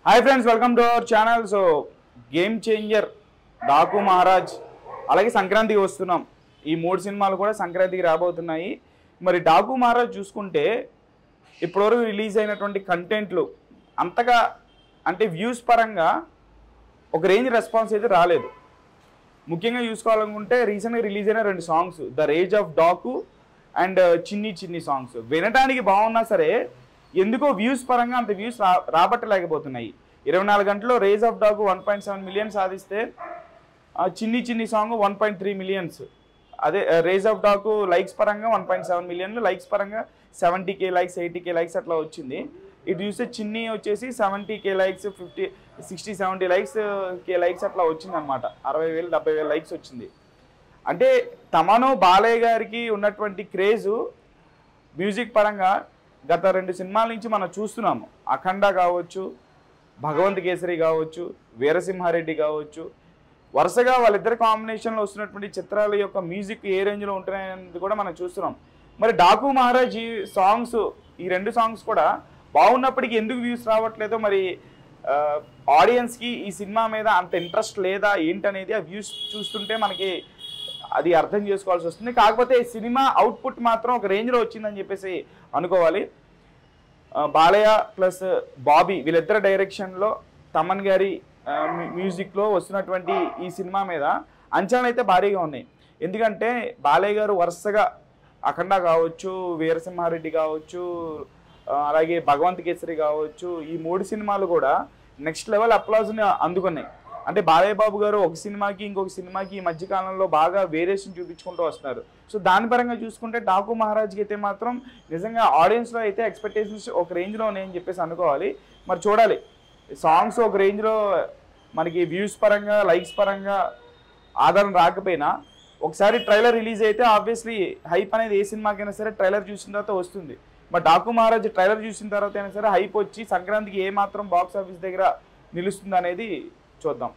Hi friends, welcome to our channel. So game changer, Daaku Maharaj, అలాగే సంక్రాంతికి వస్తున్నాం. ఈ 3 సినిమాలు కూడా సంక్రాంతికి రాబోతున్నాయి. మరి డాకు మహారాజ్ చూసుకుంటే ఇప్పటివరకు రిలీజ్ అయినటువంటి కంటెంట్లు అంతగా అంటే వ్యూస్ పరంగా ఒక రేంజ్ రెస్పాన్స్ అయితే రాలేదు. ముఖ్యంగా చూసుకోవాలనుకుంటే రీసెంట్గా రిలీజ్ అయిన 2 songs, the rage of Daaku and చిన్ని చిన్ని సాంగ్స్ వినడానికి బాగున్నా సరే ఎందుకో వ్యూస్ పరంగా అంత వ్యూస్ రాబట్టలేకపోతున్నాయి. 24 గంటల్లో రేజ్ ఆఫ్ డాకు 1.7 మిలియన్ సాధిస్తే చిన్ని చిన్ని సాంగ్ 1.3 మిలియన్స్. అదే రేజ్ ఆఫ్ డాకు లైక్స్ పరంగా 1.7 మిలియన్లు, లైక్స్ పరంగా 70K లైక్స్ 80K లైక్స్ అట్లా వచ్చింది. ఇటు చూస్తే చిన్ని వచ్చేసి 70K లైక్స్ 60-70 లైక్స్ అట్లా వచ్చింది అనమాట. 60,000-70,000 లైక్స్ వచ్చింది. అంటే తమను బాలయ్య గారికి ఉన్నటువంటి క్రేజు మ్యూజిక్ పరంగా గత 2 సినిమాల నుంచి మనం చూస్తున్నాము. అఖండ కావచ్చు, భగవంత్ కేసరి కావచ్చు, వీరసింహారెడ్డి కావచ్చు, వరుసగా వాళ్ళిద్దరి కాంబినేషన్లో వస్తున్నటువంటి చిత్రాల యొక్క మ్యూజిక్ ఏ రేంజ్లో ఉంటున్నాయనేది కూడా మనం చూస్తున్నాం. మరి డాకు మహారాజ్ ఈ సాంగ్స్, ఈ 2 సాంగ్స్ కూడా బాగున్నప్పటికీ ఎందుకు వ్యూస్ రావట్లేదో, మరి ఆడియన్స్కి ఈ సినిమా మీద అంత ఇంట్రెస్ట్ లేదా ఏంటనేది ఆ వ్యూస్ చూస్తుంటే మనకి అది అర్థం చేసుకోవాల్సి వస్తుంది. కాకపోతే సినిమా అవుట్పుట్ మాత్రం ఒక రేంజ్లో వచ్చిందని చెప్పేసి అనుకోవాలి. బాలయ్య ప్లస్ బాబీ వీళ్ళిద్దరు డైరెక్షన్లో తమన్ గారి మ్యూజిక్లో వస్తున్నటువంటి ఈ సినిమా మీద అంచనాలు అయితే భారీగా ఉన్నాయి. ఎందుకంటే బాలయ్య గారు వరుసగా అఖండ కావచ్చు, వీరసింహారెడ్డి కావచ్చు, అలాగే భగవంత్ కేసరి కావచ్చు, ఈ 3 సినిమాలు కూడా నెక్స్ట్ లెవెల్ అప్లాజ్ని అందుకున్నాయి. అంటే బాలయ్య బాబు గారు ఒక సినిమాకి ఇంకొక సినిమాకి ఈ మధ్యకాలంలో బాగా వేరియేషన్ చూపించుకుంటూ వస్తున్నారు. సో దాని పరంగా చూసుకుంటే డాకు మహారాజ్కి అయితే మాత్రం నిజంగా ఆడియన్స్లో అయితే ఎక్స్పెక్టేషన్స్ ఒక రేంజ్లో ఉన్నాయని చెప్పేసి అనుకోవాలి. మరి చూడాలి, సాంగ్స్ ఒక రేంజ్లో మనకి వ్యూస్ పరంగా లైక్స్ పరంగా ఆదరణ రాకపోయినా ఒకసారి ట్రైలర్ రిలీజ్ అయితే ఆబ్వియస్లీ హైప్ అనేది ఏ సినిమాకైనా సరే ట్రైలర్ చూసిన తర్వాత వస్తుంది. మరి డాకు మహారాజ్ ట్రైలర్ చూసిన తర్వాత అయినా సరే హైప్ వచ్చి సంక్రాంతికి ఏ మాత్రం బాక్స్ ఆఫీస్ దగ్గర నిలుస్తుంది అనేది చూద్దాం.